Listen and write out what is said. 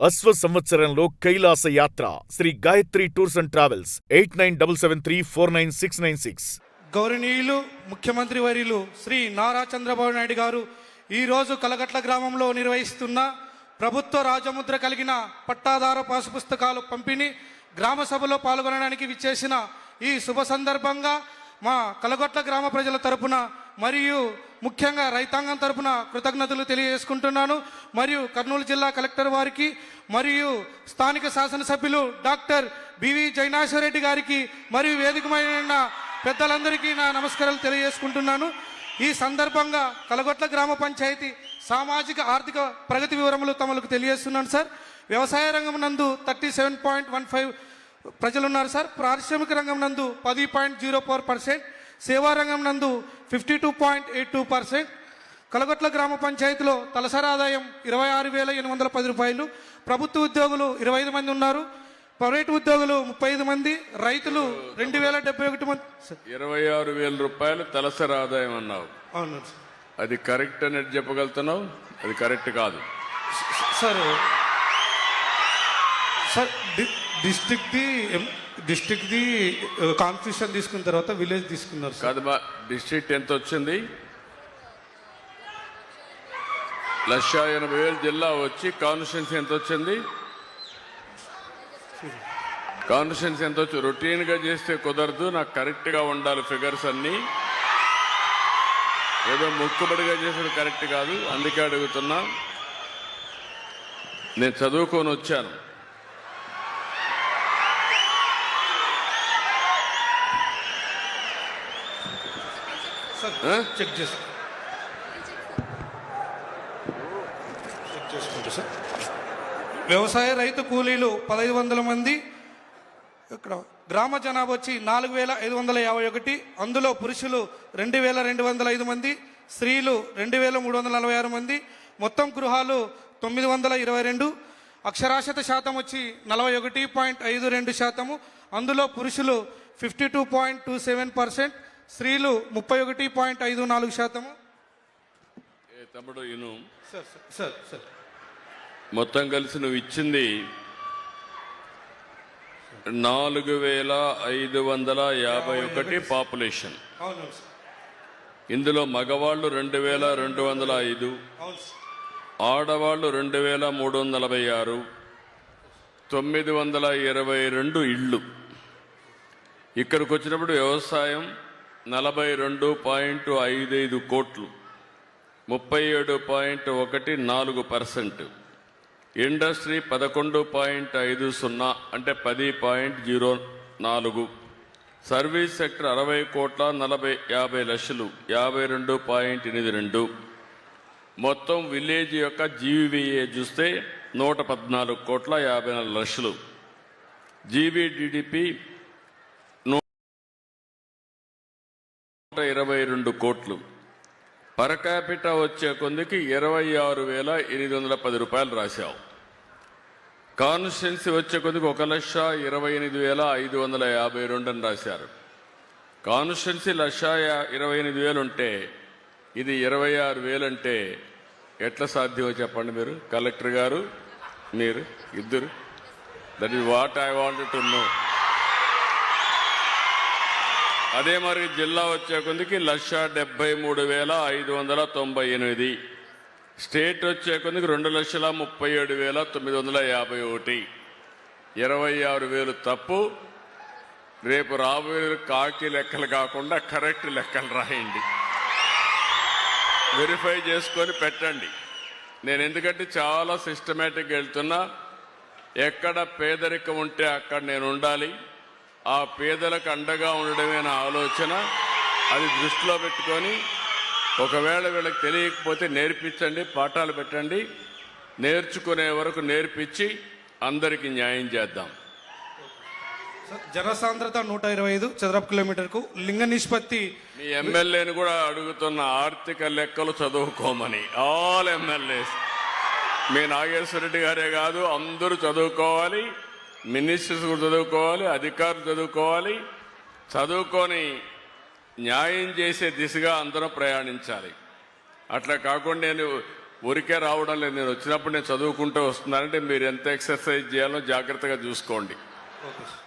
అశ్వ సంవత్సరంలో కైలాస యాత్ర Sri Gayatri Tours and Travels 8977349696. గౌరవనీయులు ముఖ్యమంత్రి వర్యులు శ్రీ నారా చంద్రబాబు నాయుడు గారు ఈరోజు కలగట్ల గ్రామంలో నిర్వహిస్తున్న ప్రభుత్వ రాజముద్ర కలిగిన పట్టాదార పాసు పుస్తకాలు పంపిణీ గ్రామ సభలో పాల్గొనడానికి విచ్చేసిన ఈ శుభ సందర్భంగా మా కలగట్ల గ్రామ ప్రజల తరపున మరియు ముఖ్యంగా రైతాంగం తరపున కృతజ్ఞతలు తెలియజేసుకుంటున్నాను. మరియు కర్నూలు జిల్లా కలెక్టర్ వారికి మరియు స్థానిక శాసనసభ్యులు డాక్టర్ బివి జైనాశ్వరరెడ్డి గారికి మరియు వేదికమైన పెద్దలందరికీ నా నమస్కారాలు తెలియజేసుకుంటున్నాను. ఈ సందర్భంగా కలగొట్ల గ్రామ పంచాయతీ సామాజిక ఆర్థిక ప్రగతి వివరములు తమకు తెలియజేస్తున్నాను సార్. వ్యవసాయ రంగం నందు 37.15 ప్రజలున్నారు సార్. పారిశ్రామిక రంగం నందు 10.04%, సేవా రంగం నందు 52.82%. కలగొట్ల గ్రామ పంచాయతీలో తలసరి ఆదాయం 26,810 రూపాయలు. ప్రభుత్వ ఉద్యోగులు 25 మంది ఉన్నారు. ప్రైవేటు ఉద్యోగులు 35 మంది. రైతులు 2,071 మంది. 26,000 రూపాయలు తలసరి ఆదాయం అన్నావు. అవును అది కరెక్ట్ అని చెప్పగలుగుతున్నావు? అది కరెక్ట్ కాదు సార్. సార్ డిస్ట్రిక్ట్ది కాన్ఫ్యూషన్ తీసుకున్న తర్వాత విలేజ్ తీసుకున్నారు కాదు. మా డిస్ట్రిక్ట్ ఎంత వచ్చింది? 1,80,000 జిల్లా వచ్చి కాన్స్టిట్యున్సీ ఎంత వచ్చింది? కాన్స్టిట్యున్సీ ఎంత వచ్చి? రొటీన్గా చేస్తే కుదరదు, నాకు కరెక్ట్గా ఉండాలి ఫిగర్స్ అన్నీ. ఏదో మొక్కుబడిగా చేసేది కరెక్ట్ కాదు, అందుకే అడుగుతున్నా. నేను చదువుకొని వచ్చాను. చెక్ చేసుకుంటా సార్. వ్యవసాయ రైతు కూలీలు 1,500 మంది. ఇక్కడ గ్రామ జనాభా వచ్చి 4,551. అందులో పురుషులు 2,205 మంది, స్త్రీలు 2,346 మంది. మొత్తం గృహాలు 922. అక్షరాస్యత శాతం వచ్చి 41.52%. అందులో పురుషులు 52.27%, స్త్రీలు 31.54%. తమ్ముడు ఇను సార్ సార్ సార్ మొత్తం కలిసి నువ్వు ఇచ్చింది 4,551 పాపులేషన్. అవును సార్. ఇందులో మగవాళ్ళు 2,205, ఆడవాళ్ళు 2,346, 922 ఇళ్ళు. ఇక్కడికి వచ్చినప్పుడు వ్యవసాయం 42.55 కోట్లు, 37.14%. ఇండస్ట్రీ 11.50 అంటే 10.04. సర్వీస్ సెక్టర్ 60 కోట్ల 50 లక్షలు, 52.82. మొత్తం విలేజ్ యొక్క జీవీఏ చూస్తే 114 కోట్ల 54 లక్షలు. జీబీడీపీ 122 కోట్లు. పర్ క్యాపిటా వచ్చే కొందికి 26,810 రూపాయలు రాశావు. కాన్స్టిట్యున్సీ వచ్చే కొద్దికి 1,28,552 అని రాశారు. కాన్స్టిట్యున్సీ 1,28,000 ఉంటే ఇది 26,000 అంటే ఎట్లా సాధ్యమో చెప్పండి మీరు, కలెక్టర్ గారు, మీరు ఇద్దరు. That is what I wanted to know. అదే మరి జిల్లా వచ్చే కొద్దికి 1,73,598. స్టేట్ వచ్చే కొద్దికి 2,37,951. 26,000 తప్పు. రేపు రాబోయే కాకి లెక్కలు కాకుండా కరెక్ట్ లెక్కలు రాయండి, వెరిఫై చేసుకొని పెట్టండి. నేను ఎందుకంటే చాలా సిస్టమేటిక్గా వెళ్తున్నా. ఎక్కడ పేదరికం ఉంటే అక్కడ నేను ఉండాలి. ఆ పేదలకు అండగా ఉండడమే నా ఆలోచన. అది దృష్టిలో పెట్టుకొని ఒకవేళ వీళ్ళకి తెలియకపోతే నేర్పించండి, పాఠాలు పెట్టండి. నేర్చుకునే వరకు నేర్పించి అందరికీ న్యాయం చేద్దాం. జనసాంద్రత 125 చదరపు కిలోమీటర్కు. లింగ నిష్పత్తి. మీ ఎమ్మెల్యేని కూడా అడుగుతున్న ఆర్థిక లెక్కలు చదువుకోమని. ఆల్ ఎమ్మెల్యేస్, మీ నాగేశ్వరరెడ్డి గారే కాదు, అందరూ చదువుకోవాలి. మినిస్టర్స్ కూడా చదువుకోవాలి, అధికారులు చదువుకోవాలి. చదువుకొని న్యాయం చేసే దిశగా అందరం ప్రయాణించాలి. అట్లా కాకుండా నేను ఊరికే రావడం లేదు. నేను వచ్చినప్పుడు నేను చదువుకుంటూ వస్తున్నానంటే మీరు ఎంత ఎక్సర్సైజ్ చేయాలో జాగ్రత్తగా చూసుకోండి. Okay sir.